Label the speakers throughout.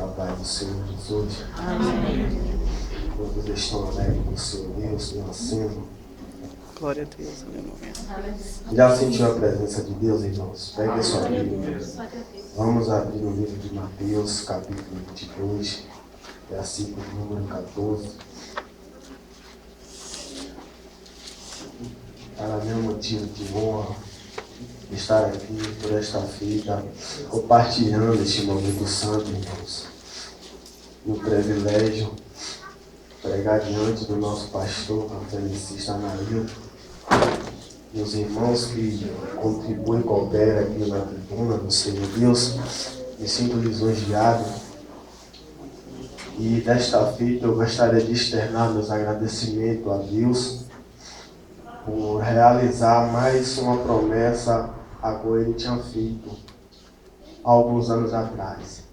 Speaker 1: na paz do Senhor Jesus.
Speaker 2: Amém.
Speaker 1: Todos estão alegres com o Senhor Deus, nascendo.
Speaker 2: Glória a Deus, aleluia.
Speaker 1: Já sentiu a presença de Deus, irmãos? Pegue a sua Bíblia. Vamos abrir no livro de Mateus, capítulo 22, versículo número 14. Para meu motivo de honra estar aqui por esta feita, compartilhando este momento santo, irmãos. E o privilégio pregar diante do nosso pastor, conferencista Anailton, e os irmãos que contribuem e cooperam aqui na tribuna do Senhor Deus. Me sinto lisonjeado. E desta feita eu gostaria de externar meus agradecimentos a Deus por realizar mais uma promessa a qual Ele tinha feito há alguns anos atrás.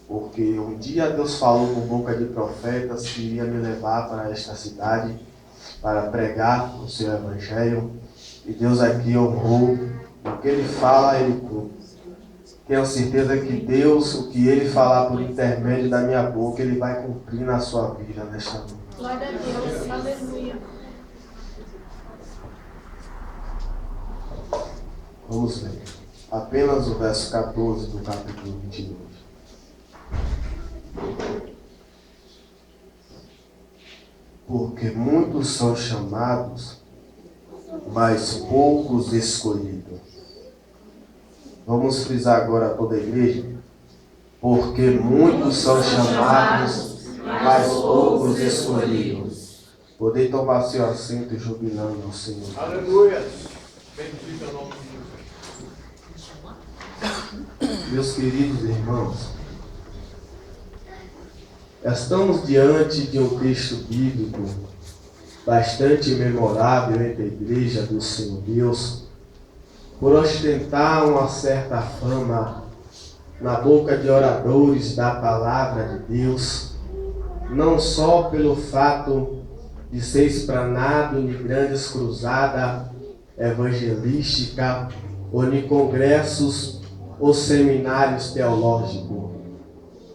Speaker 1: Porque um dia Deus falou com boca de profetas que iria me levar para esta cidade para pregar o seu evangelho. E Deus aqui honrou. O que Ele fala, Ele cumpre. Tenho certeza que Deus, o que Ele falar por intermédio da minha boca, Ele vai cumprir na sua vida nesta noite.
Speaker 3: Glória a Deus, aleluia.
Speaker 1: Vamos ler. Apenas o verso 14 do capítulo 22. Porque muitos são chamados, mas poucos escolhidos. Vamos frisar agora toda a igreja. Porque muitos são chamados, mas poucos escolhidos. Poder tomar seu assento jubilando ao Senhor.
Speaker 4: Aleluia. Bendito é o nome de Jesus.
Speaker 1: Meus queridos irmãos, estamos diante de um texto bíblico bastante memorável entre a igreja do Senhor Deus, por ostentar uma certa fama na boca de oradores da palavra de Deus, não só pelo fato de ser explanado em grandes cruzadas evangelísticas, ou em congressos ou seminários teológicos.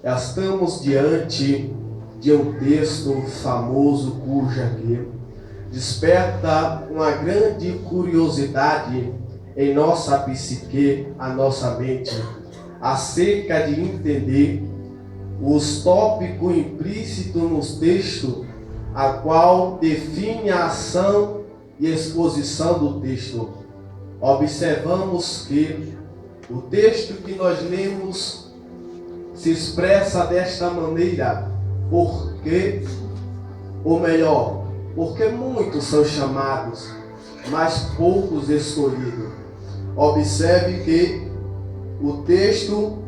Speaker 1: Estamos diante de um texto famoso cuja que desperta uma grande curiosidade em nossa psique, a nossa mente, acerca de entender os tópicos implícitos nos textos, a qual define a ação e exposição do texto. Observamos que o texto que nós lemos se expressa desta maneira, porque muitos são chamados, mas poucos escolhidos. Observe que o texto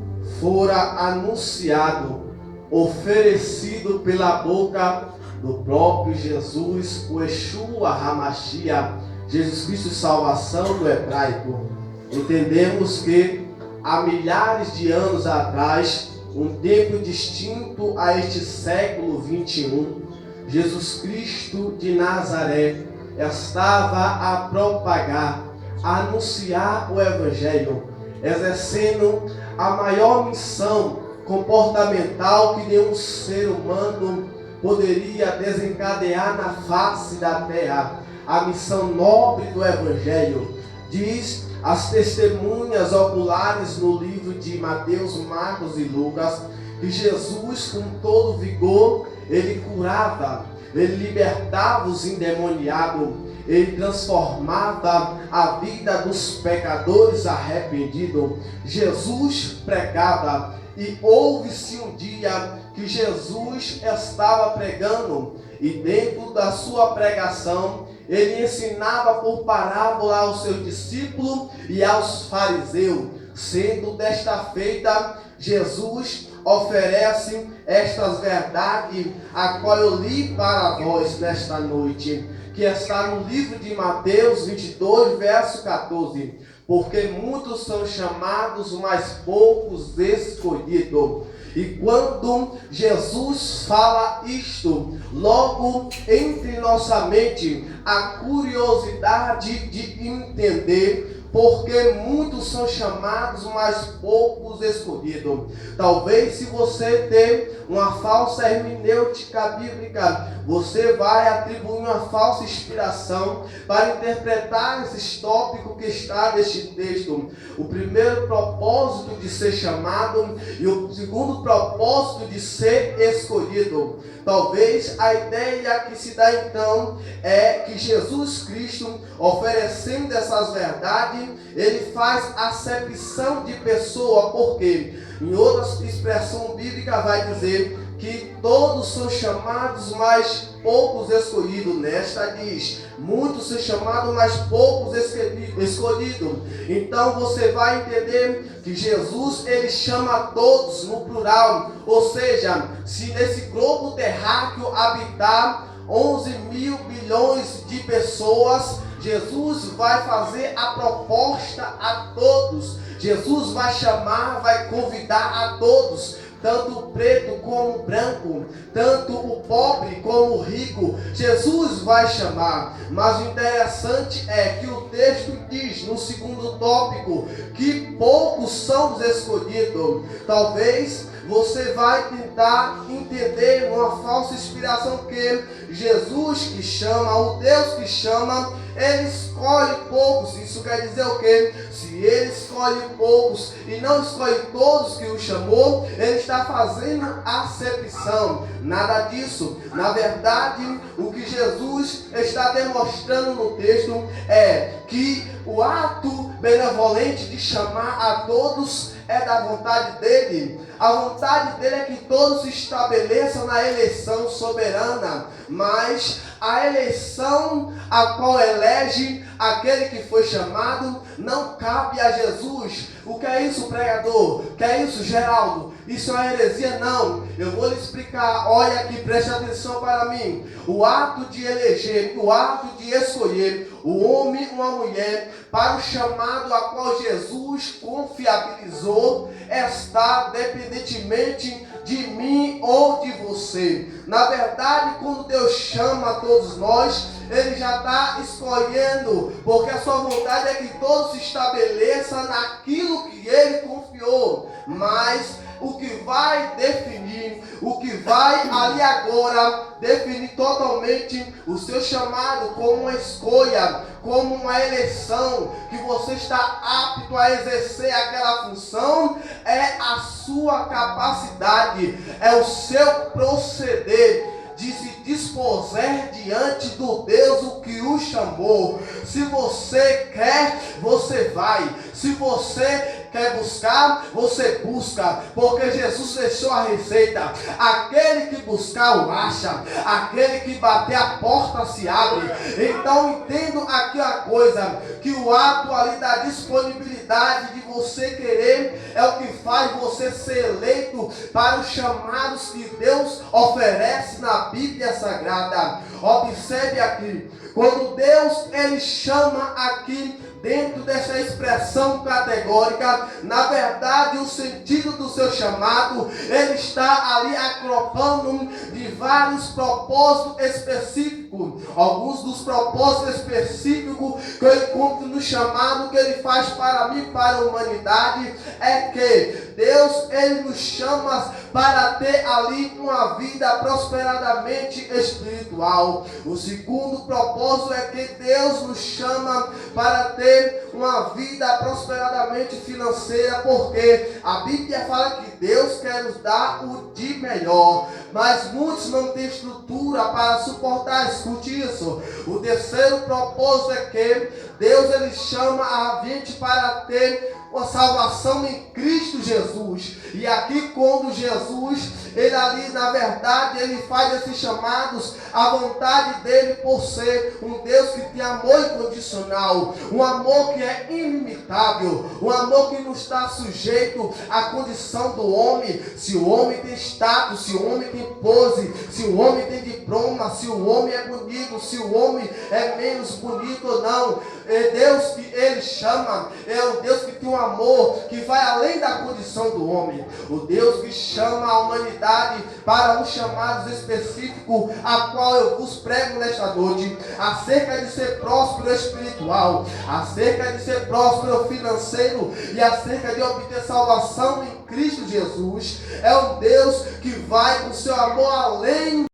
Speaker 1: fora anunciado, oferecido pela boca do próprio Jesus, o Yeshua HaMashiach, Jesus Cristo salvação do hebraico. Entendemos que há milhares de anos atrás, um tempo distinto a este século 21, Jesus Cristo de Nazaré estava a propagar, a anunciar o Evangelho, exercendo a maior missão comportamental que nenhum ser humano poderia desencadear na face da terra, a missão nobre do Evangelho. Diz as testemunhas oculares no livro de Mateus, Marcos e Lucas, que Jesus, com todo vigor, ele curava, ele libertava os endemoniados, ele transformava a vida dos pecadores arrependidos. Jesus pregava, e houve-se um dia que Jesus estava pregando, e dentro da sua pregação, ele ensinava por parábola aos seus discípulos e aos fariseus. Sendo desta feita, Jesus oferece estas verdades, a qual eu li para vós nesta noite, que está no livro de Mateus 22, verso 14. Porque muitos são chamados, mas poucos escolhidos. E quando Jesus fala isto, logo entre nossa mente a curiosidade de entender porque muitos são chamados, mas poucos escolhidos. Talvez se você tem uma falsa hermenêutica bíblica, você vai atribuir uma falsa inspiração para interpretar esses tópicos que está neste texto. O primeiro propósito de ser chamado e o segundo propósito de ser escolhido. Talvez a ideia que se dá então é que Jesus Cristo, oferecendo essas verdades, ele faz acepção de pessoa, porque em outra expressão bíblica vai dizer que todos são chamados, mas poucos escolhidos. Nesta diz, muitos são chamados, mas poucos escolhidos. Então você vai entender que Jesus, ele chama todos no plural. Ou seja, se nesse globo terráqueo habitar 11 mil bilhões de pessoas, Jesus vai fazer a proposta a todos. Jesus vai chamar, vai convidar a todos, tanto o preto como o branco, tanto o pobre como o rico. Jesus vai chamar. Mas o interessante é que o texto diz no segundo tópico que poucos são os escolhidos. Talvez você vai tentar entender uma falsa inspiração que Jesus que chama, o Deus que chama, ele escolhe poucos. Isso quer dizer o quê? Se ele escolhe poucos e não escolhe todos que o chamou, ele está fazendo acepção. Nada disso. Na verdade, o que Jesus está demonstrando no texto é que o ato benevolente de chamar a todos é da vontade dele. A vontade dele é que todos se estabeleçam na eleição soberana, mas a eleição a qual elege aquele que foi chamado não cabe a Jesus. O que é isso, pregador? O que é isso, Geraldo? Isso é uma heresia? Não. Eu vou lhe explicar. Olha aqui, preste atenção para mim. O ato de eleger, o ato de escolher o homem, uma mulher, para o chamado a qual Jesus confiabilizou, está dependentemente de mim ou de você. Na verdade, quando Deus chama a todos nós, ele já está escolhendo, porque a sua vontade é que todos se estabeleçam naquilo que ele confiou. Mas o que vai definir, o que vai ali agora definir totalmente o seu chamado como uma escolha, como uma eleição, que você está apto a exercer aquela função, é a sua capacidade, é o seu proceder de se dispuser diante do Deus o que o chamou. Se você quer, você vai. Se você quer buscar, você busca, porque Jesus deixou a receita: aquele que buscar o acha, aquele que bater a porta se abre. Então entendo aqui a coisa, que o ato ali da disponibilidade de você querer é o que faz você ser eleito para os chamados que Deus oferece na Bíblia Sagrada. Observe aqui, quando Deus ele chama aqui, dentro dessa expressão categórica, na verdade o sentido do seu chamado, ele está ali agrupando de vários propósitos específicos. Alguns dos propósitos específicos que eu encontro no chamado que ele faz para mim, para a humanidade, é que Deus ele nos chama para ter ali uma vida prosperadamente espiritual. O segundo propósito é que Deus nos chama para ter uma vida prosperadamente financeira, porque a Bíblia fala que Deus quer nos dar o de melhor, mas muitos não têm estrutura para suportar. Escute isso. O terceiro propósito é que Deus ele chama a gente para ter uma salvação em Cristo Jesus. E aqui quando Jesus, ele ali na verdade, ele faz esses chamados, a vontade dele por ser um Deus que tem amor incondicional, um amor que é ilimitável, um amor que não está sujeito à condição do homem. Se o homem tem status, se o homem tem pose, se o homem tem diploma, se o homem é bonito, se o homem é menos bonito ou não, é Deus que ele chama, é o Deus que tem um amor que vai além da condição do homem. O Deus que chama a humanidade para um chamado específico, a qual eu vos prego nesta noite, acerca de ser próspero espiritual, acerca de ser próspero financeiro e acerca de obter salvação em Cristo Jesus. É um Deus que vai com seu amor além